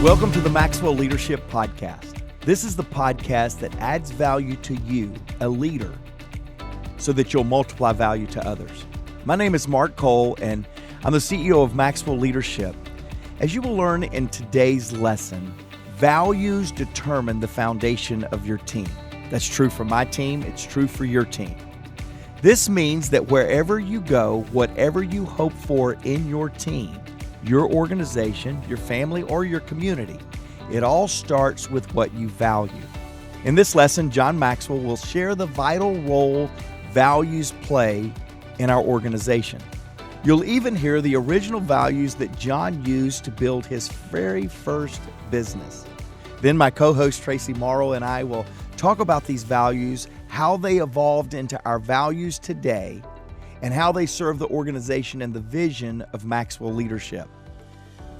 Welcome to the Maxwell Leadership Podcast. This is the podcast that adds value to you, a leader, so that you'll multiply value to others. My name is Mark Cole, and I'm the CEO of Maxwell Leadership. As you will learn in today's lesson, values determine the foundation of your team. That's true for my team. It's true for your team. This means that wherever you go, whatever you hope for in your team, your organization, your family, or your community, it all starts with what you value. In this lesson, John Maxwell will share the vital role values play in our organization. You'll even hear the original values that John used to build his very first business. Then my co-host Traci Morrow and I will talk about these values, how they evolved into our values today, and how they serve the organization and the vision of Maxwell Leadership.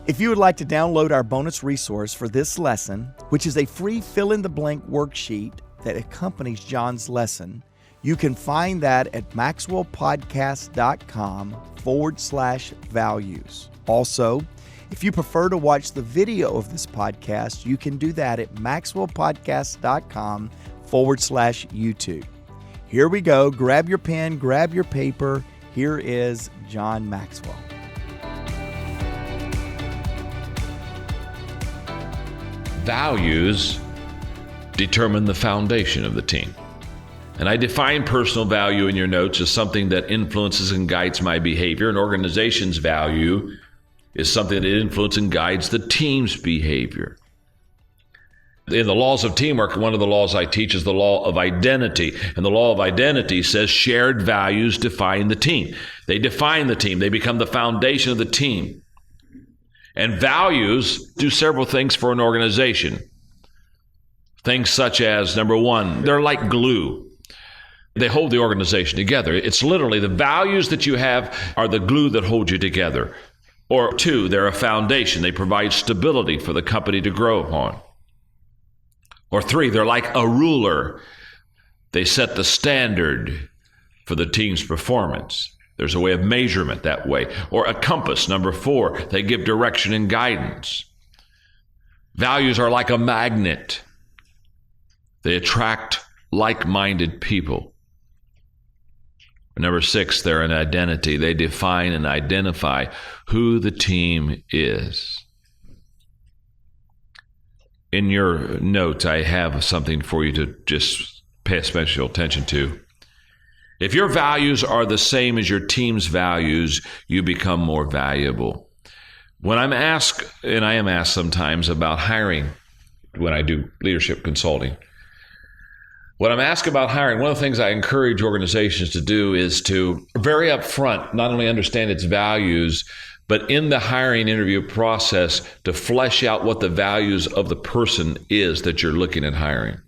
If you would like to download our bonus resource for this lesson, which is a free fill-in-the-blank worksheet that accompanies John's lesson, you can find that at maxwellpodcast.com/values. Also, if you prefer to watch the video of this podcast, you can do that at maxwellpodcast.com/YouTube. Here we go. Grab your pen, grab your paper. Here is John Maxwell. Values determine the foundation of the team. And I define personal value in your notes as something that influences and guides my behavior. An organization's value is something that influences and guides the team's behavior. In the laws of teamwork, one of the laws I teach is the law of identity. And the law of identity says shared values define the team. They define the team. They become the foundation of the team. And values do several things for an organization. Things such as, number one, they're like glue. They hold the organization together. It's literally the values that you have are the glue that hold you together. Or two, they're a foundation. They provide stability for the company to grow upon. Or three, they're like a ruler. They set the standard for the team's performance. There's a way of measurement that way. Or a compass, number four, they give direction and guidance. Values are like a magnet. They attract like-minded people. Number six, they're an identity. They define and identify who the team is. In your notes, I have something for you to just pay special attention to. If your values are the same as your team's values, you become more valuable. When I'm asked, and I am asked sometimes about hiring when I do leadership consulting, when I'm asked about hiring, one of the things I encourage organizations to do is to very upfront not only understand its values, but in the hiring interview process to flesh out what the values of the person is that you're looking at hiring.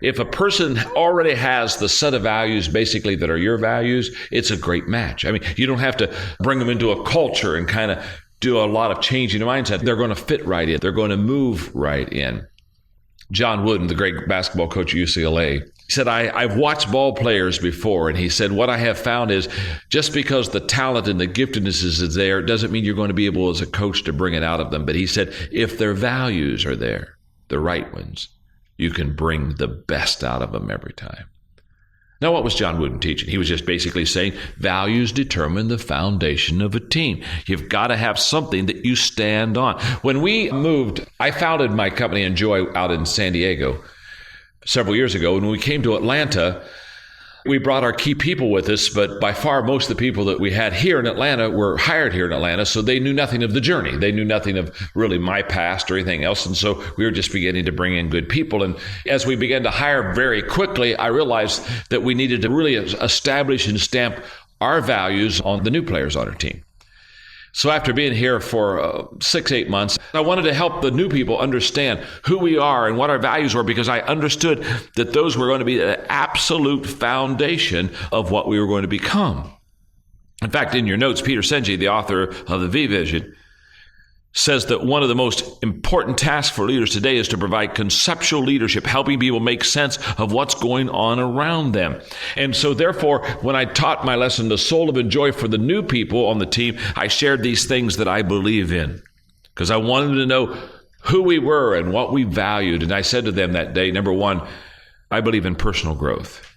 If a person already has the set of values basically that are your values, it's a great match. I mean, you don't have to bring them into a culture and kind of do a lot of changing the mindset. They're going to fit right in. They're going to move right in. John Wooden, the great basketball coach at UCLA, said, I've watched ball players before, and he said, what I have found is just because the talent and the giftedness is there, doesn't mean you're going to be able as a coach to bring it out of them. But he said, if their values are there, the right ones, you can bring the best out of them every time. Now, what was John Wooden teaching? He was just basically saying values determine the foundation of a team. You've got to have something that you stand on. When we moved, I founded my company Enjoy out in San Diego several years ago. When we came to Atlanta, we brought our key people with us, but by far most of the people that we had here in Atlanta were hired here in Atlanta, so they knew nothing of the journey. They knew nothing of really my past or anything else, and so we were just beginning to bring in good people. And as we began to hire very quickly, I realized that we needed to really establish and stamp our values on the new players on our team. So after being here for 6-8 months, I wanted to help the new people understand who we are and what our values were, because I understood that those were going to be the absolute foundation of what we were going to become. In fact, in your notes, Peter Senge, the author of the V Vision, says that one of the most important tasks for leaders today is to provide conceptual leadership, helping people make sense of what's going on around them. And so therefore, when I taught my lesson, The Soul of Enjoy, for the new people on the team, I shared these things that I believe in, because I wanted to know who we were and what we valued. And I said to them that day, number one, I believe in personal growth.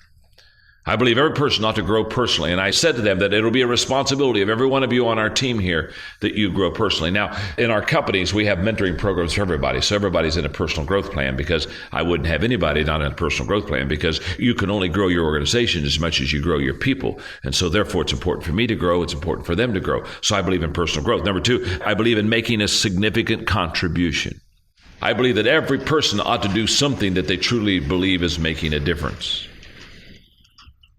I believe every person ought to grow personally. And I said to them that it'll be a responsibility of every one of you on our team here that you grow personally. Now, in our companies, we have mentoring programs for everybody. So everybody's in a personal growth plan, because I wouldn't have anybody not in a personal growth plan, because you can only grow your organization as much as you grow your people. And so therefore, it's important for me to grow. It's important for them to grow. So I believe in personal growth. Number two, I believe in making a significant contribution. I believe that every person ought to do something that they truly believe is making a difference.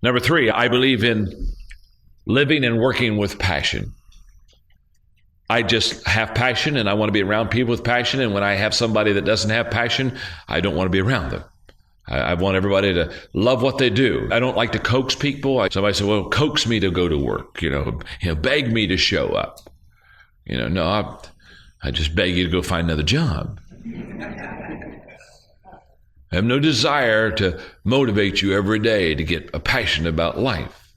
Number three, I believe in living and working with passion. I just have passion, and I want to be around people with passion. And when I have somebody that doesn't have passion, I don't want to be around them. I want everybody to love what they do. I don't like to coax people. Somebody said, well, coax me to go to work, beg me to show up. No, I just beg you to go find another job. I have no desire to motivate you every day to get a passion about life.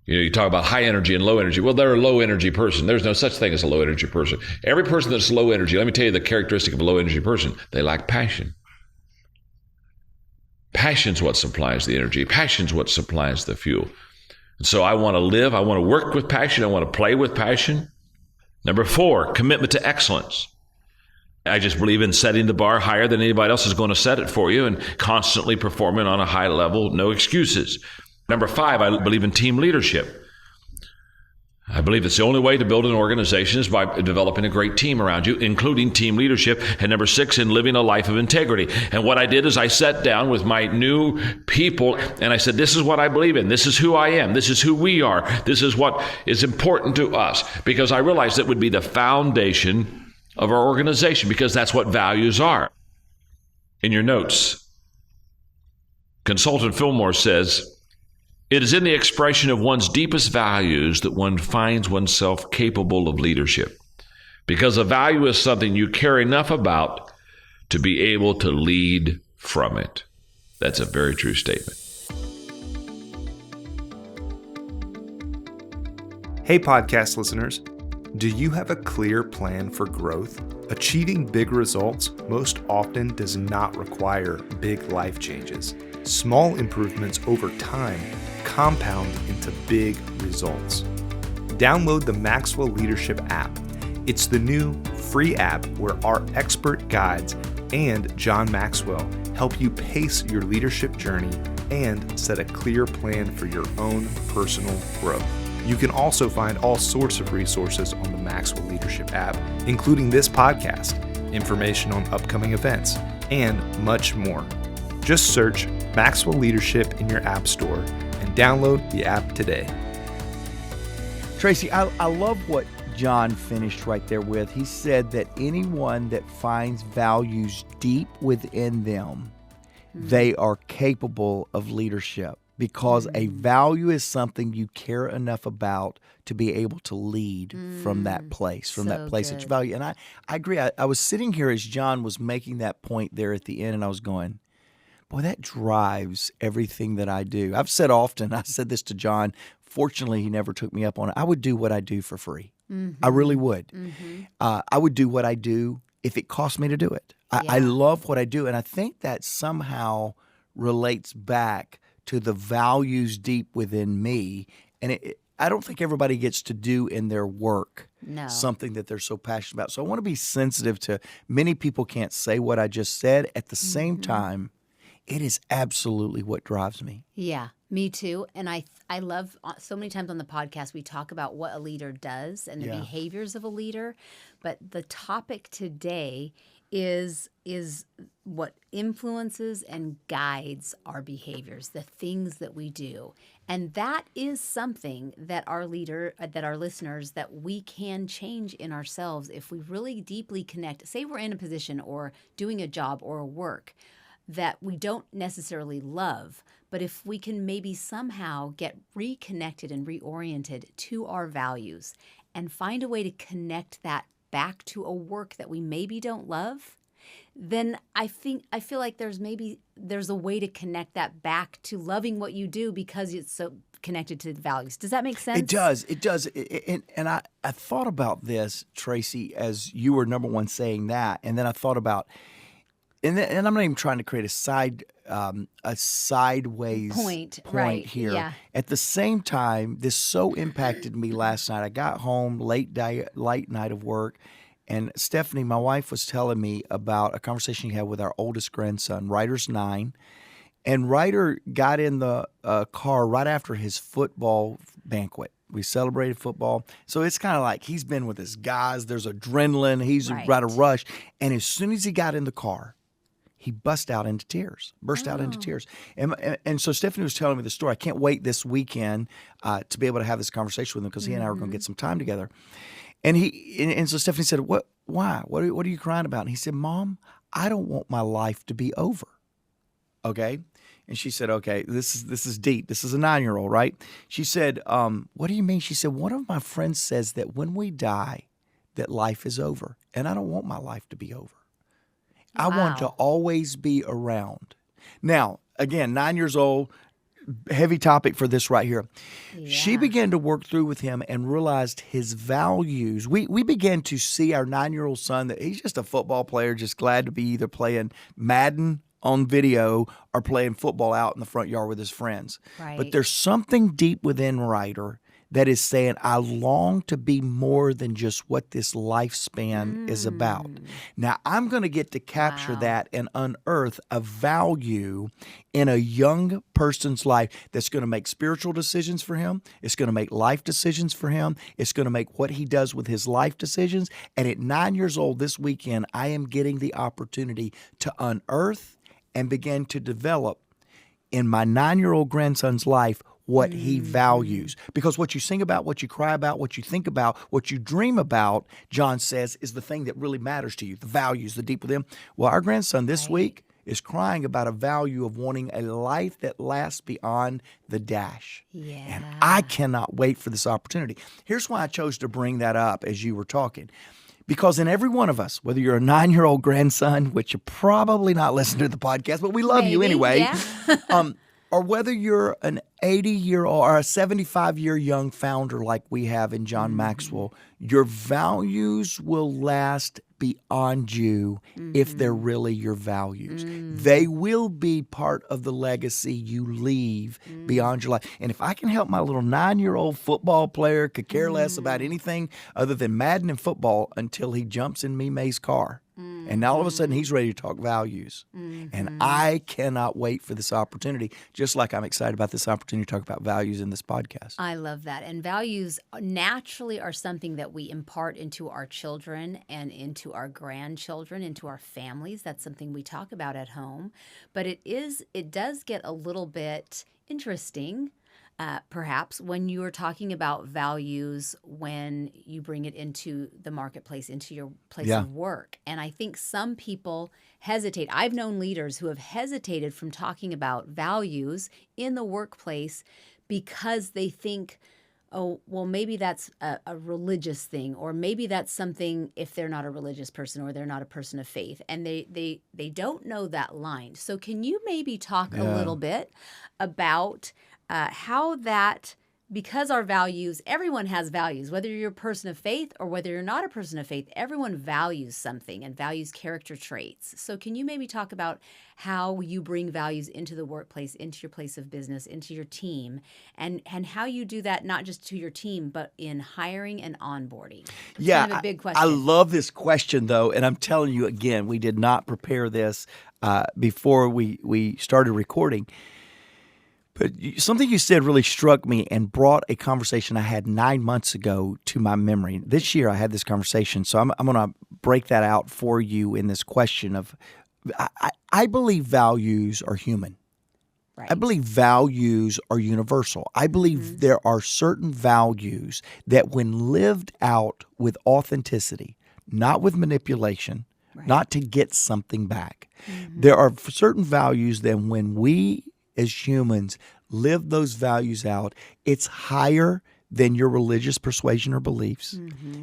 You talk about high energy and low energy. Well, they're a low energy person. There's no such thing as a low energy person. Every person that's low energy, let me tell you the characteristic of a low energy person. They lack passion. Passion's what supplies the energy. Passion's what supplies the fuel. And so I want to live. I want to work with passion. I want to play with passion. Number four, commitment to excellence. I just believe in setting the bar higher than anybody else is going to set it for you, and constantly performing on a high level, no excuses. Number five, I believe in team leadership. I believe it's the only way to build an organization is by developing a great team around you, including team leadership. And number six, in living a life of integrity. And what I did is I sat down with my new people and I said, this is what I believe in. This is who I am. This is who we are. This is what is important to us. Because I realized that would be the foundation of our organization, because that's what values are. In your notes, Consultant Fillmore says, it is in the expression of one's deepest values that one finds oneself capable of leadership, because a value is something you care enough about to be able to lead from it. That's a very true statement. Hey, podcast listeners. Do you have a clear plan for growth? Achieving big results most often does not require big life changes. Small improvements over time compound into big results. Download the Maxwell Leadership app. It's the new free app where our expert guides and John Maxwell help you pace your leadership journey and set a clear plan for your own personal growth. You can also find all sorts of resources on the Maxwell Leadership app, including this podcast, information on upcoming events, and much more. Just search Maxwell Leadership in your app store and download the app today. Traci, I love what John finished right there with. He said that anyone that finds values deep within them, they are capable of leadership. Because a value is something you care enough about to be able to lead from that place, that you value. And I agree. I was sitting here as John was making that point there at the end, and I was going, boy, that drives everything that I do. I've said often, I said this to John, fortunately he never took me up on it, I would do what I do for free. I really would. I would do what I do if it cost me to do it. I love what I do, and I think that somehow relates back to the values deep within me. And I don't think everybody gets to do in their work something that they're so passionate about. So I want to be sensitive to many people can't say what I just said. At the same time, it is absolutely what drives me. Yeah, me too. And I love, so many times on the podcast, we talk about what a leader does and the behaviors of a leader. But the topic today is what influences and guides our behaviors, the things that we do. And that is something that our listeners, that we can change in ourselves if we really deeply connect. Say we're in a position or doing a job or a work that we don't necessarily love, but if we can maybe somehow get reconnected and reoriented to our values and find a way to connect that back to a work that we maybe don't love, then I feel like there's a way to connect that back to loving what you do because it's so connected to the values. Does that make sense? It does. It does. And I thought about this, Traci, as you were number one saying that, and then I thought about, and I'm not even trying to create a sideways point right here. Yeah. At the same time, this so impacted me last night. I got home late night of work, and Stephanie, my wife, was telling me about a conversation she had with our oldest grandson. Ryder's 9. And Ryder got in the car right after his football banquet. We celebrated football. So it's kind of like he's been with his guys. There's adrenaline. He's got a rush. And as soon as he got in the car, he burst out into tears. And so Stephanie was telling me the story. I can't wait this weekend to be able to have this conversation with him because he and I are going to get some time together. And so Stephanie said, why? What are you crying about? And he said, Mom, I don't want my life to be over. Okay? And she said, okay, this is deep. This is a 9-year-old, right? She said, what do you mean? She said, one of my friends says that when we die, that life is over. And I don't want my life to be over. I want to always be around. Now, again, 9 years old, heavy topic for this right here. Yeah. She began to work through with him and realized his values. We began to see our 9-year-old son that he's just a football player, just glad to be either playing Madden on video or playing football out in the front yard with his friends. Right. But there's something deep within Ryder that is saying, I long to be more than just what this lifespan is about. Now, I'm going to get to capture that and unearth a value in a young person's life that's going to make spiritual decisions for him. It's going to make life decisions for him. It's going to make what he does with his life decisions. And at 9 years old this weekend, I am getting the opportunity to unearth and begin to develop in my 9-year-old grandson's life what he values. Because what you sing about, what you cry about, what you think about, what you dream about, John says, is the thing that really matters to you, the values, the deep within. Well, our grandson this week is crying about a value of wanting a life that lasts beyond the dash. Yeah. And I cannot wait for this opportunity. Here's why I chose to bring that up as you were talking. Because in every one of us, whether you're a 9-year-old grandson, which you're probably not listening to the podcast, but we love you anyway, or whether you're an 80-year-old or a 75-year young founder like we have in John Maxwell, your values will last beyond you if they're really your values. They will be part of the legacy you leave beyond your life. And if I can help my little 9-year-old football player could care less about anything other than Madden and football until he jumps in May's car. And now all of a sudden he's ready to talk values. And I cannot wait for this opportunity, just like I'm excited about this opportunity to talk about values in this podcast. I love that. And values naturally are something that we impart into our children and into our grandchildren, into our families. That's something we talk about at home. But it does get a little bit interesting, perhaps, when you are talking about values, when you bring it into the marketplace, into your place of work. And I think some people hesitate. I've known leaders who have hesitated from talking about values in the workplace because they think, oh, well, maybe that's a religious thing, or maybe that's something if they're not a religious person or they're not a person of faith, and they don't know that line. So can you maybe talk a little bit about how that, because our values, everyone has values, whether you're a person of faith or whether you're not a person of faith, everyone values something and values character traits. So can you maybe talk about how you bring values into the workplace, into your place of business, into your team, and how you do that not just to your team, but in hiring and onboarding? It's kind of a big question. I love this question, though, and I'm telling you again, we did not prepare this before we started recording. But something you said really struck me and brought a conversation I had 9 months ago to my memory. This year I had this conversation, so I'm going to break that out for you in this question of I believe values are human. Right. I believe values are universal. I believe there are certain values that when lived out with authenticity, not with manipulation, not to get something back, there are certain values that when we as humans live those values out, it's higher than your religious persuasion or beliefs.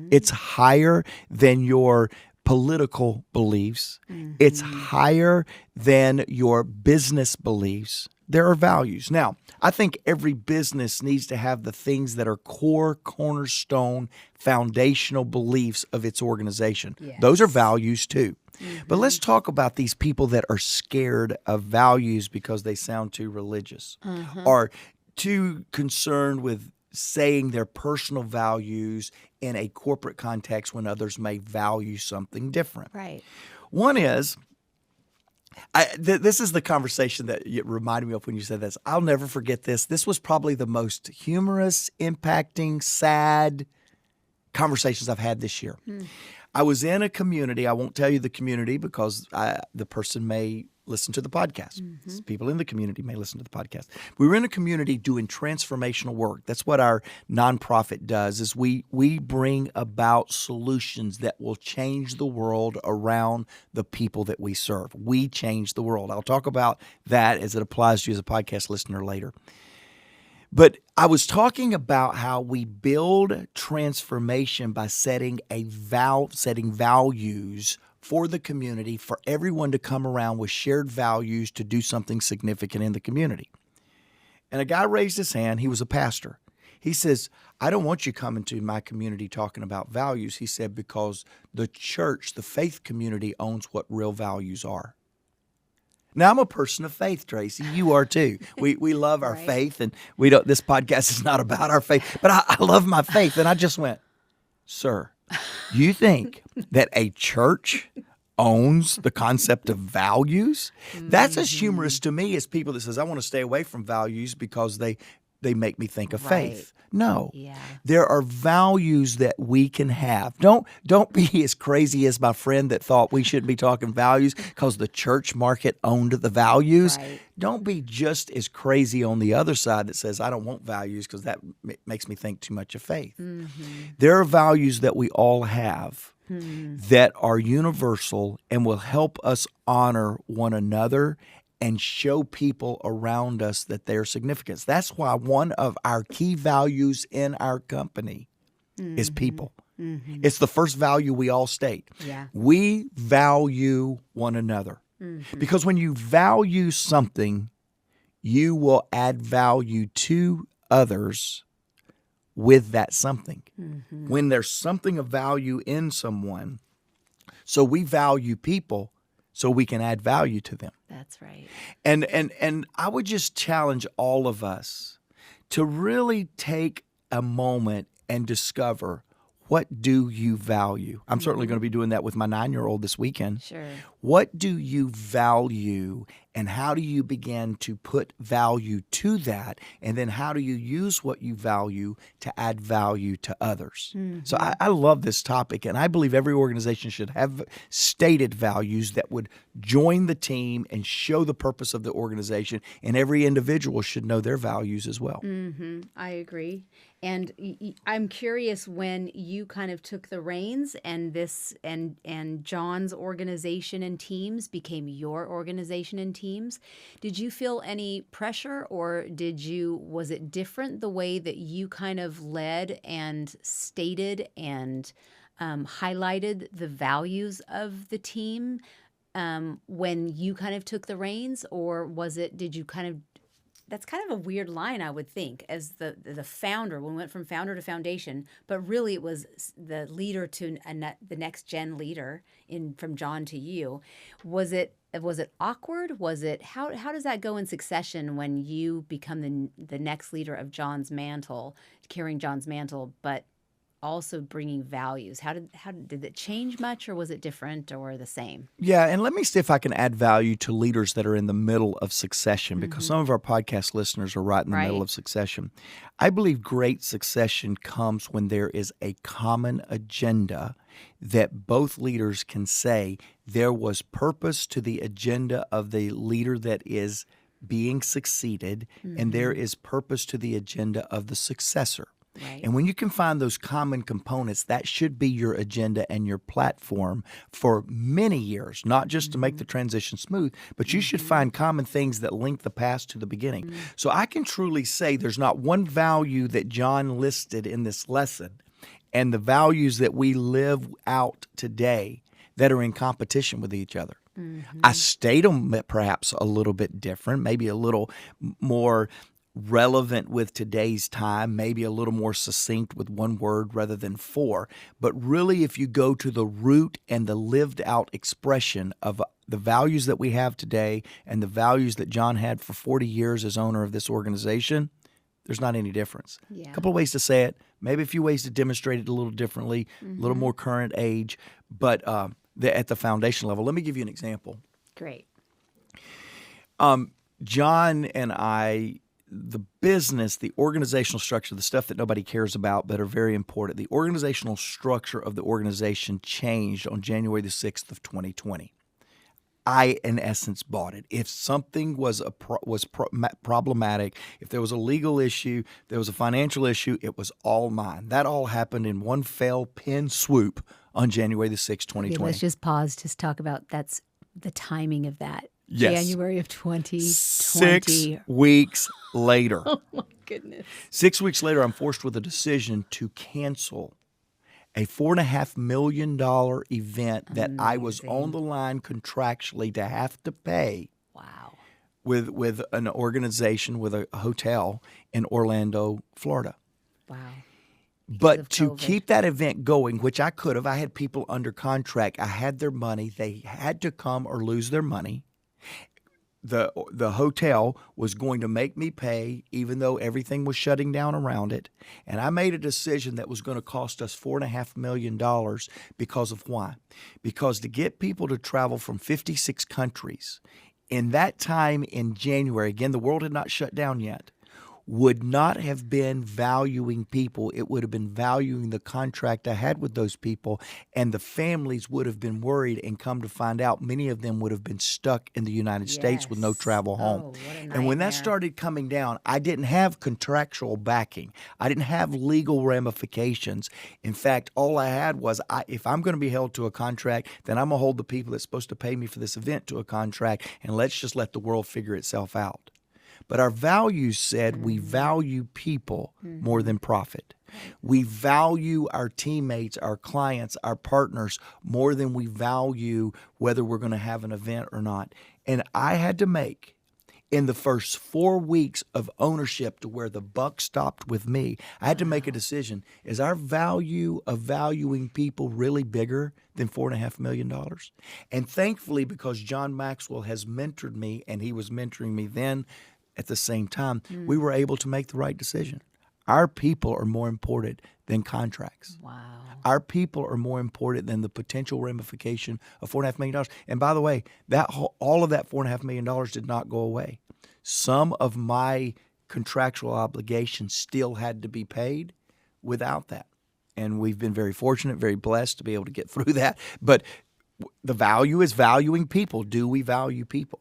It's higher than your political beliefs. It's higher than your business beliefs. There are values. Now, I think every business needs to have the things that are core, cornerstone, foundational beliefs of its organization. Yes. Those are values too. But let's talk about these people that are scared of values because they sound too religious or too concerned with saying their personal values in a corporate context when others may value something different. Right. One is, this is the conversation that it reminded me of when you said this. I'll never forget this. This was probably the most humorous, impacting, sad conversations I've had this year. I was in a community. I won't tell you the community because the person may listen to the podcast. People in the community may listen to the podcast. We were in a community doing transformational work. That's what our nonprofit does, is we bring about solutions that will change the world around the people that we serve. We change the world. I'll talk about that as it applies to you as a podcast listener later. But I was talking about how we build transformation by setting values for the community, for everyone to come around with shared values to do something significant in the community. And a guy raised his hand. He was a pastor. He says, I don't want you coming to my community talking about values. He said, because the church, the faith community, owns what real values are. Now, I'm a person of faith, Tracy. You are too. We love our faith, and we don't. This podcast is not about our faith, but I love my faith. And I just went, sir, you think that a church owns the concept of values? That's as humorous to me as people that says, I want to stay away from values because they make me think of faith. No. Yeah. There are values that we can have. Don't be as crazy as my friend that thought we shouldn't be talking values because the church market owned the values. Right. Don't be just as crazy on the other side that says, I don't want values because that makes me think too much of faith. There are values that we all have that are universal and will help us honor one another and show people around us that they're significant. That's why one of our key values in our company is people. It's the first value we all state. Yeah. We value one another. Because when you value something, you will add value to others with that something. When there's something of value in someone, so we value people so we can add value to them. That's right. And I would just challenge all of us to really take a moment and discover, what do you value? I'm certainly going to be doing that with my 9-year-old this weekend. Sure. What do you value, and how do you begin to put value to that? And then how do you use what you value to add value to others? So I love this topic, and I believe every organization should have stated values that would join the team and show the purpose of the organization, and every individual should know their values as well. I agree. And I'm curious, when you kind of took the reins and this and John's organization and teams became your organization and teams, did you feel any pressure, or was it different the way that you kind of led and stated and highlighted the values of the team when you kind of took the reins, or did you kind of? That's kind of a weird line, I would think, as the founder, when we went from founder to foundation, but really it was the leader to the next gen leader from John to you. Was it awkward? How does that go in succession when you become the next leader of John's mantle, carrying John's mantle, but also bringing values? How did it change much, or was it different or the same? Yeah, and let me see if I can add value to leaders that are in the middle of succession, because some of our podcast listeners are right in the middle of succession. I believe great succession comes when there is a common agenda that both leaders can say there was purpose to the agenda of the leader that is being succeeded, and there is purpose to the agenda of the successor. Right. And when you can find those common components, that should be your agenda and your platform for many years, not just to make the transition smooth, but you should find common things that link the past to the beginning. So I can truly say there's not one value that John listed in this lesson, and the values that we live out today that are in competition with each other. I state them perhaps a little bit different, maybe a little more relevant with today's time, maybe a little more succinct with one word rather than four. But really, if you go to the root and the lived out expression of the values that we have today and the values that John had for 40 years as owner of this organization, there's not any difference. Yeah. A couple of ways to say it, maybe a few ways to demonstrate it a little differently, a little more current age, but at the foundation level. Let me give you an example. Great. John and I, the business, the organizational structure, the stuff that nobody cares about but are very important, the organizational structure of the organization changed on January the 6th of 2020. I, in essence, bought it. If something was problematic, if there was a legal issue, there was a financial issue, it was all mine. That all happened in one fell pen swoop on January the 6th, 2020. Okay, let's just pause to talk about that's the timing of that. Yes. January of 2020. 6 weeks later. Oh, my goodness. 6 weeks later, I'm forced with a decision to cancel a $4.5 million event that I was on the line contractually to have to pay. Wow. With an organization, with a hotel in Orlando, Florida. Wow. But to keep that event going, which I could have, I had people under contract. I had their money. They had to come or lose their money. The hotel was going to make me pay, even though everything was shutting down around it. And I made a decision that was going to cost us $4.5 million because of why? Because to get people to travel from 56 countries in that time in January, again, the world had not shut down yet, would not have been valuing people. It would have been valuing the contract I had with those people, and the families would have been worried and come to find out many of them would have been stuck in the United States with no travel home. What a and when that nightmare. started coming down, I didn't have contractual backing. I didn't have legal ramifications. In fact, all I had was if I'm going to be held to a contract, then I'm going to hold the people that's supposed to pay me for this event to a contract, and let's just let the world figure itself out. But our values said we value people more than profit. We value our teammates, our clients, our partners more than we value whether we're going to have an event or not. And I had to make, in the first 4 weeks of ownership to where the buck stopped with me, I had to make a decision. Is our value of valuing people really bigger than $4.5 million? And thankfully, because John Maxwell has mentored me, and he was mentoring me then, at the same time, we were able to make the right decision. Our people are more important than contracts. Wow. Our people are more important than the potential ramification of $4.5 million. And by the way, all of that $4.5 million did not go away. Some of my contractual obligations still had to be paid without that. And we've been very fortunate, very blessed to be able to get through that. But the value is valuing people. Do we value people?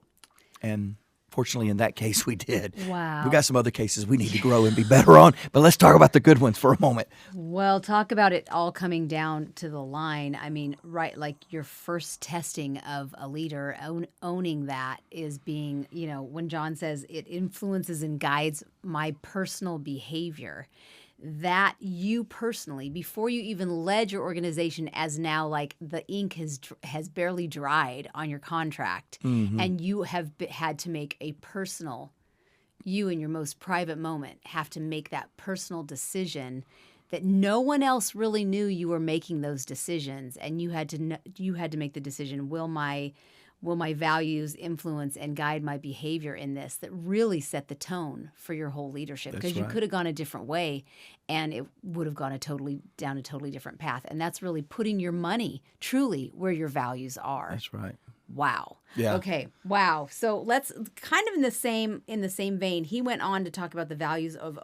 And fortunately, in that case, we did. Wow. We got some other cases we need to grow and be better on, but let's talk about the good ones for a moment. Well, talk about it all coming down to the line. I mean, right, like your first testing of a leader, owning that is being, when John says it influences and guides my personal behavior, that you personally, before you even led your organization, as now like the ink has barely dried on your contract, and you have had to make a personal, you in your most private moment have to make that personal decision that no one else really knew you were making those decisions, and you had to make the decision: will my values influence and guide my behavior in this? That really set the tone for your whole leadership, because you could have gone a different way and it would have gone down a totally different path. And that's really putting your money truly where your values are. That's right. Wow. Yeah. Okay. Wow. So let's kind of in the same vein, he went on to talk about the values of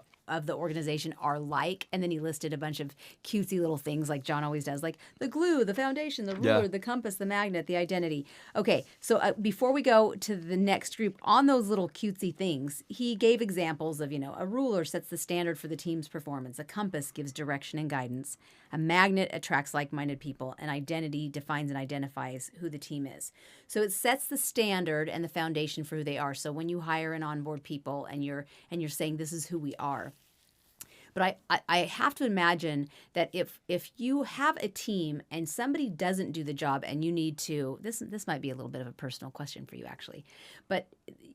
the organization are like, and then he listed a bunch of cutesy little things like John always does, like the glue, the foundation, the ruler, the compass, the magnet, the identity. Okay, so before we go to the next group on those little cutesy things, he gave examples of, a ruler sets the standard for the team's performance, a compass gives direction and guidance, a magnet attracts like-minded people, and identity defines and identifies who the team is. So it sets the standard and the foundation for who they are. So when you hire and onboard people and you're saying this is who we are. But I have to imagine that if you have a team and somebody doesn't do the job and you need to, this might be a little bit of a personal question for you actually, but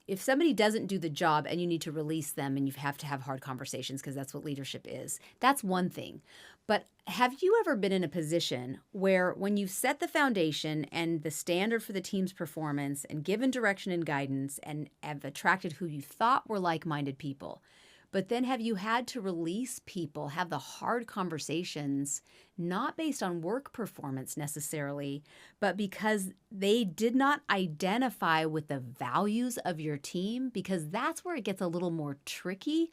if somebody doesn't do the job and you need to release them and you have to have hard conversations because that's what leadership is, that's one thing. But have you ever been in a position where when you set the foundation and the standard for the team's performance and given direction and guidance and have attracted who you thought were like-minded people, but then have you had to release people, have the hard conversations, not based on work performance necessarily, but because they did not identify with the values of your team? Because that's where it gets a little more tricky,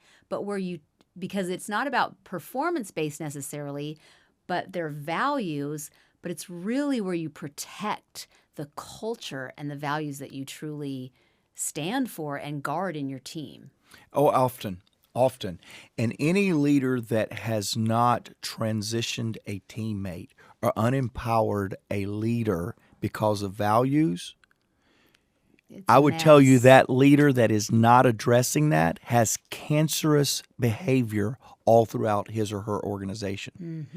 because it's not about performance-based necessarily, but their values, but it's really where you protect the culture and the values that you truly stand for and guard in your team. Oh, often. And any leader that has not transitioned a teammate or unempowered a leader because of values, I would tell you that leader that is not addressing that has cancerous behavior all throughout his or her organization.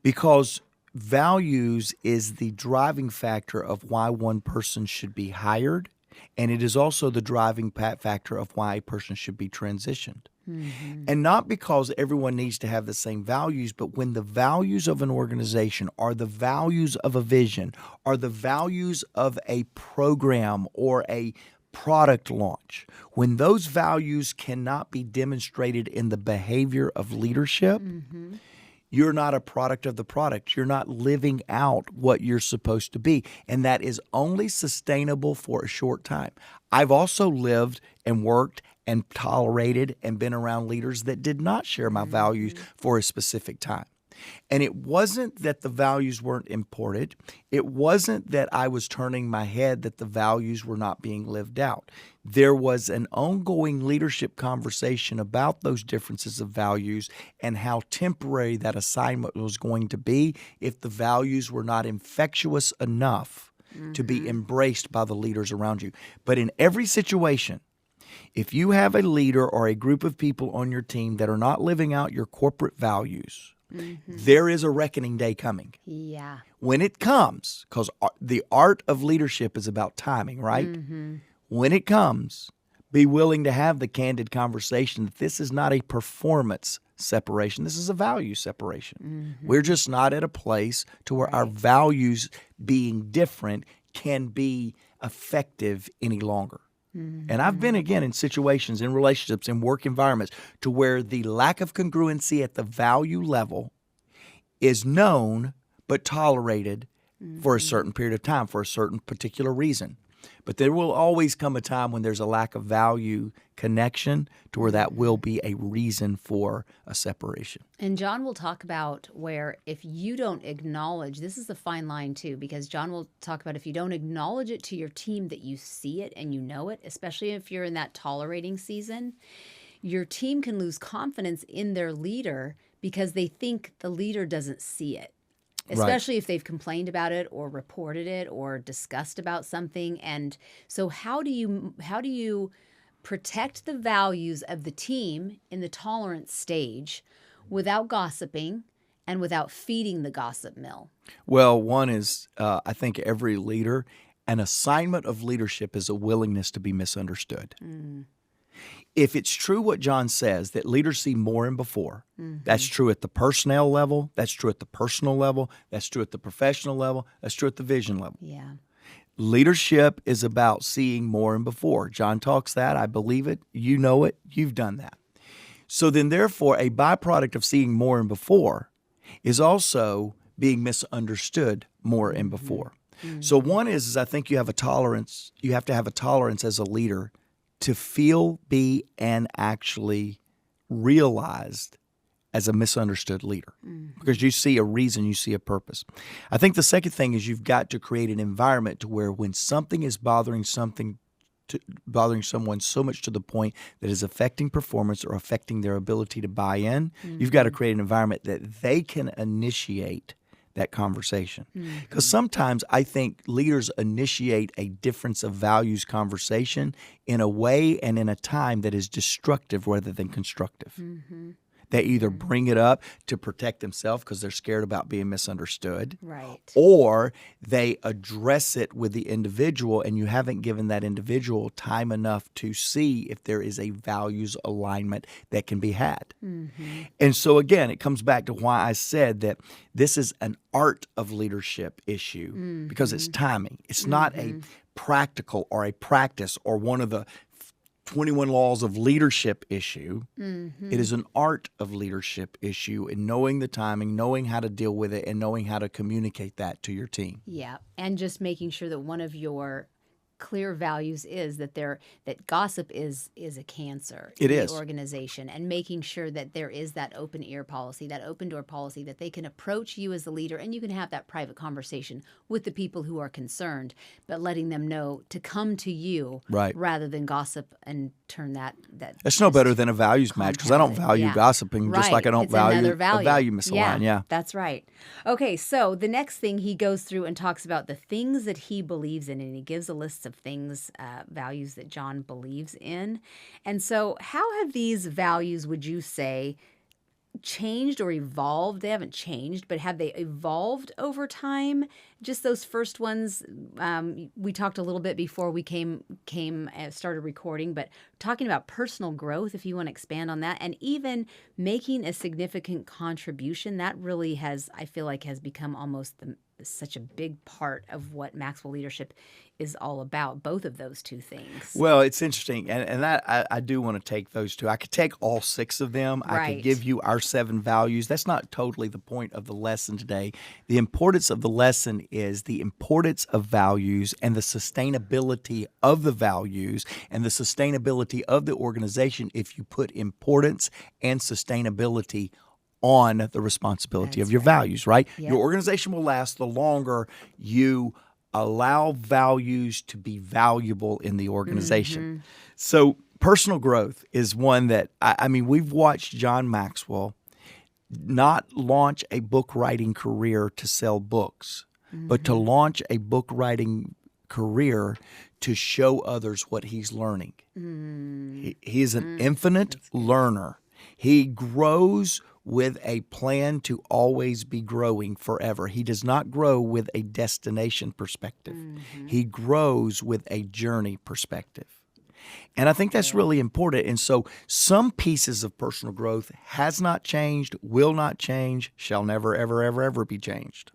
Because values is the driving factor of why one person should be hired, and it is also the driving factor of why a person should be transitioned. And not because everyone needs to have the same values, but when the values of an organization are the values of a vision, are the values of a program or a product launch, when those values cannot be demonstrated in the behavior of leadership, you're not a product of the product. You're not living out what you're supposed to be. And that is only sustainable for a short time. I've also lived and worked and tolerated and been around leaders that did not share my values for a specific time. And it wasn't that the values weren't important. It wasn't that I was turning my head that the values were not being lived out. There was an ongoing leadership conversation about those differences of values and how temporary that assignment was going to be if the values were not infectious enough to be embraced by the leaders around you. But in every situation, if you have a leader or a group of people on your team that are not living out your corporate values, there is a reckoning day coming. Yeah. When it comes, because the art of leadership is about timing, right? When it comes, be willing to have the candid conversation that this is not a performance separation. This is a value separation. We're just not at a place to where our values being different can be effective any longer. And I've been, again, in situations, in relationships, in work environments to where the lack of congruency at the value level is known but tolerated for a certain period of time, for a certain particular reason. But there will always come a time when there's a lack of value connection to where that will be a reason for a separation. And John will talk about where if you don't acknowledge, this is a fine line too, because John will talk about if you don't acknowledge it to your team that you see it and you know it, especially if you're in that tolerating season, your team can lose confidence in their leader because they think the leader doesn't see it. Especially if they've complained about it or reported it or discussed about something. And so how do you protect the values of the team in the tolerance stage without gossiping and without feeding the gossip mill? Well, one is, I think every leader, an assignment of leadership is a willingness to be misunderstood. If it's true what John says, that leaders see more and before, that's true at the personnel level, that's true at the personal level, that's true at the professional level, that's true at the vision level. Yeah. Leadership is about seeing more and before. John talks that. I believe it. You know it. You've done that. So then, therefore, a byproduct of seeing more and before is also being misunderstood more and before. So one is I think you have a tolerance. You have to have a tolerance as a leader to feel, be, and actually realized as a misunderstood leader, because you see a reason, you see a purpose. I think the second thing is you've got to create an environment to where when something is bothering someone so much to the point that is affecting performance or affecting their ability to buy in, you've got to create an environment that they can initiate that conversation. Because sometimes I think leaders initiate a difference of values conversation in a way and in a time that is destructive rather than constructive. They either bring it up to protect themselves because they're scared about being misunderstood, Right. or they address it with the individual, and you haven't given that individual time enough to see if there is a values alignment that can be had. And so again, it comes back to why I said that this is an art of leadership issue because it's timing. It's not a practical or a practice or one of the 21 laws of leadership issue. It is an art of leadership issue in knowing the timing, knowing how to deal with it, and knowing how to communicate that to your team. Yeah, and just making sure that one of your clear values is that gossip is a cancer in the organization, and making sure that there is that open ear policy, that open door policy, that they can approach you as the leader and you can have that private conversation with the people who are concerned, but letting them know to come to you rather than gossip and turn that. That's no better than a values match, because I don't value gossiping just like I don't value a value misalignment. Yeah, that's right. Okay, so the next thing he goes through and talks about the things that he believes in, and he gives a list of things, values that John believes in. And so how have these values, would you say, changed or evolved? They haven't changed, but have they evolved over time? Just those first ones, we talked a little bit before we started recording, but talking about personal growth, if you want to expand on that, and even making a significant contribution, that really has, I feel like, has become almost such a big part of what Maxwell Leadership is all about, both of those two things. Well, it's interesting, and that I do want to take those two. I could take all 6 of them. I could give you our 7 values. That's not totally the point of the lesson today. The importance of the lesson is the importance of values and the sustainability of the values and the sustainability of the organization if you put importance and sustainability on the responsibility of your values, right? Yep. Your organization will last the longer you allow values to be valuable in the organization. So personal growth is one that, I mean, we've watched John Maxwell not launch a book writing career to sell books, but to launch a book writing career to show others what he's learning. He is an infinite learner. He grows with a plan to always be growing forever. He does not grow with a destination perspective. He grows with a journey perspective. And I think that's really important. And so some pieces of personal growth has not changed, will not change, shall never, ever, ever, ever be changed.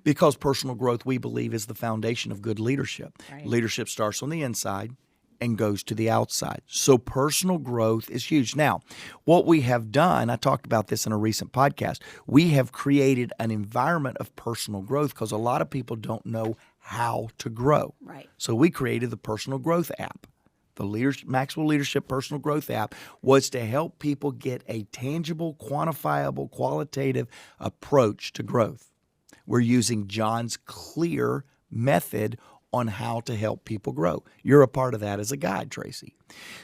Because personal growth, we believe, is the foundation of good leadership. Leadership starts on the inside and goes to the outside. So personal growth is huge. Now, what we have done, I talked about this in a recent podcast, we have created an environment of personal growth because a lot of people don't know how to grow. So we created the Personal Growth app. The Maxwell Leadership Personal Growth app was to help people get a tangible, quantifiable, qualitative approach to growth. We're using John's clear method on how to help people grow. You're a part of that as a guide, Traci.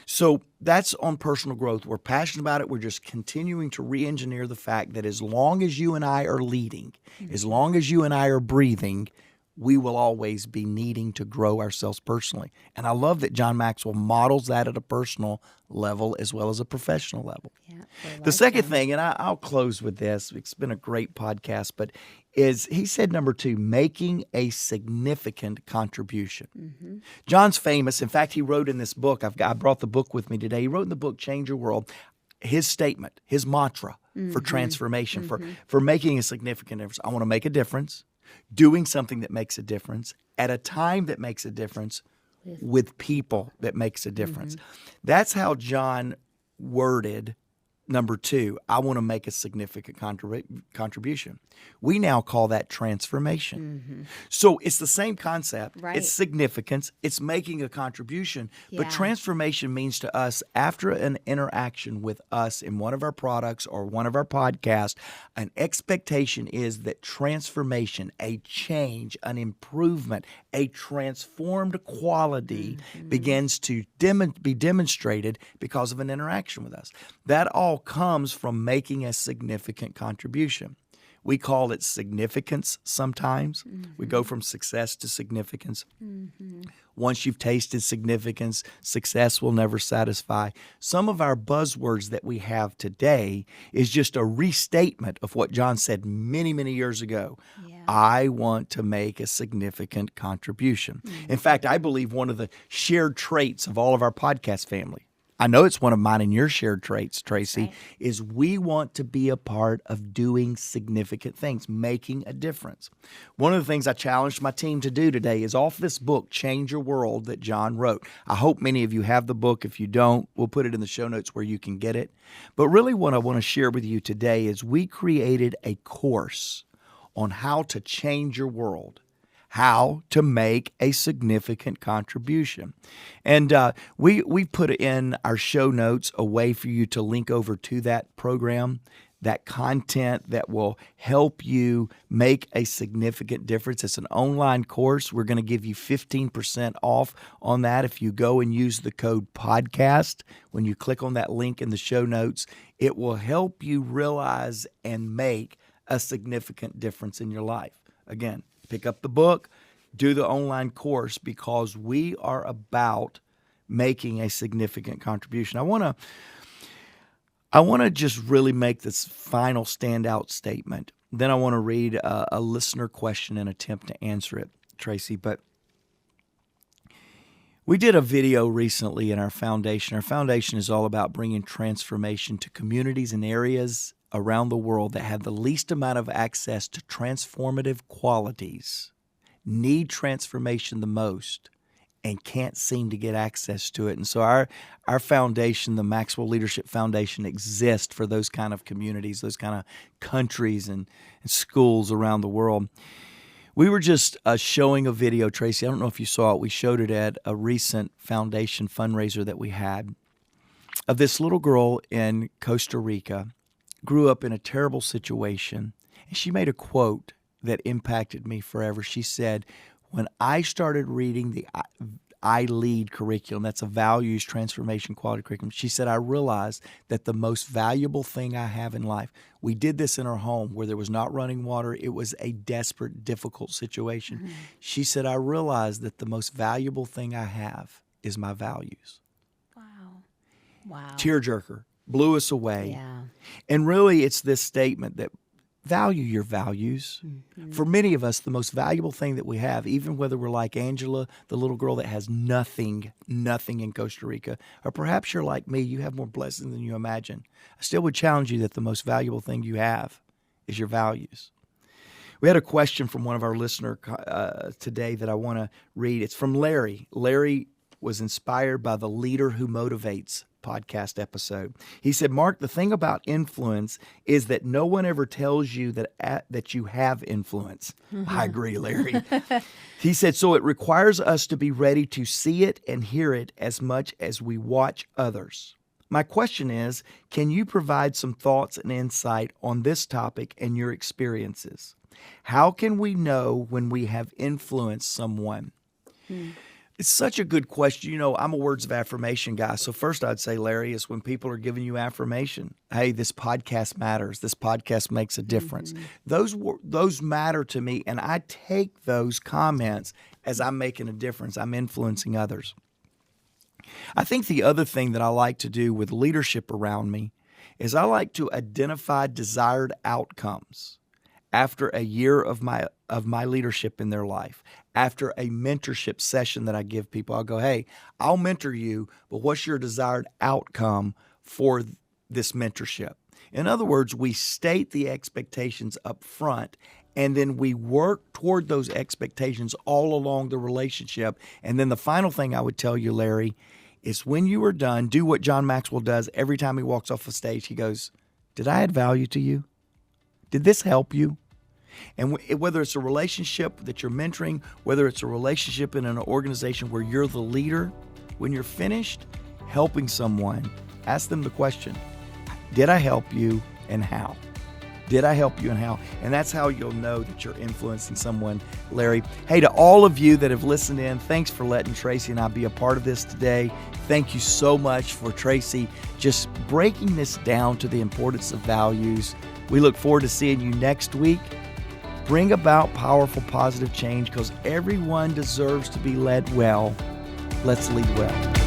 So that's on personal growth. We're passionate about it. We're just continuing to re-engineer the fact that as long as you and I are leading, as long as you and I are breathing, we will always be needing to grow ourselves personally. And I love that John Maxwell models that at a personal level as well as a professional level. The second thing, and I'll close with this, it's been a great podcast, but is he said number 2, making a significant contribution. John's famous. In fact, he wrote in this book, I brought the book with me today. He wrote in the book, Change Your World, his statement, his mantra for transformation, for making a significant difference. I want to make a difference, doing something that makes a difference at a time that makes a difference with people that makes a difference. That's how John worded number 2, I want to make a significant contribution. We now call that transformation. So it's the same concept. It's significance. It's making a contribution. But transformation means to us, after an interaction with us in one of our products or one of our podcasts, an expectation is that transformation, a change, an improvement, a transformed quality begins to be demonstrated because of an interaction with us. That all comes from making a significant contribution. We call it significance sometimes. We go from success to significance. Once you've tasted significance, success will never satisfy. Some of our buzzwords that we have today is just a restatement of what John said many, many years ago. Yeah. I want to make a significant contribution. In fact, I believe one of the shared traits of all of our podcast family, I know it's one of mine and your shared traits, Traci, right. is we want to be a part of doing significant things, making a difference. One of the things I challenged my team to do today is off this book, Change Your World, that John wrote. I hope many of you have the book. If you don't, we'll put it in the show notes where you can get it. But really what I want to share with you today is we created a course on how to change your world, how to make a significant contribution. And we put in our show notes a way for you to link over to that program, that content that will help you make a significant difference. It's an online course. We're going to give you 15% off on that if you go and use the code podcast. When you click on that link in the show notes, it will help you realize and make a significant difference in your life. Again, pick up the book, do the online course, because we are about making a significant contribution. I want to just really make this final standout statement. Then I want to read a listener question and attempt to answer it, Traci. But we did a video recently in our foundation. Our foundation is all about bringing transformation to communities and areas around the world that have the least amount of access to transformative qualities, need transformation the most, and can't seem to get access to it. And so our foundation, the Maxwell Leadership Foundation, exists for those kind of communities, those kind of countries and schools around the world. We were just showing a video, Traci. I don't know if you saw it. We showed it at a recent foundation fundraiser that we had of this little girl in Costa Rica, grew up in a terrible situation, and she made a quote that impacted me forever. She said, when I started reading the I Lead curriculum, that's a values transformation quality curriculum, she said, I realized that the most valuable thing I have in life, we did this in our home where there was not running water. It was a desperate, difficult situation. She said, I realized that the most valuable thing I have is my values. Wow. Tearjerker. Blew us away. Yeah. And really, it's this statement that value your values. For many of us, the most valuable thing that we have, even whether we're like Angela, the little girl that has nothing in Costa Rica, or perhaps you're like me, you have more blessings than you imagine. I still would challenge you that the most valuable thing you have is your values. We had a question from one of our listeners today that I want to read. It's from Larry. Larry was inspired by the Leader Who Motivates podcast episode. He said, Mark, the thing about influence is that no one ever tells you that you have influence. I agree, Larry. He said, so it requires us to be ready to see it and hear it as much as we watch others. My question is, can you provide some thoughts and insight on this topic and your experiences? How can we know when we have influenced someone? It's such a good question. You know, I'm a words of affirmation guy. So first I'd say, Larry, is when people are giving you affirmation. Hey, this podcast matters. This podcast makes a difference. Those matter to me, and I take those comments as I'm making a difference. I'm influencing others. I think the other thing that I like to do with leadership around me is I like to identify desired outcomes after a year of my leadership in their life. After a mentorship session that I give people, I'll go, hey, I'll mentor you, but what's your desired outcome for this mentorship? In other words, we state the expectations up front, and then we work toward those expectations all along the relationship. And then the final thing I would tell you, Larry, is when you are done, do what John Maxwell does every time he walks off the stage. He goes, did I add value to you? Did this help you? And whether it's a relationship that you're mentoring, whether it's a relationship in an organization where you're the leader, when you're finished helping someone, ask them the question, did I help you and how? Did I help you and how? And that's how you'll know that you're influencing someone, Larry. Hey, to all of you that have listened in, thanks for letting Traci and I be a part of this today. Thank you so much for Traci just breaking this down to the importance of values. We look forward to seeing you next week. Bring about powerful, positive change because everyone deserves to be led well. Let's lead well.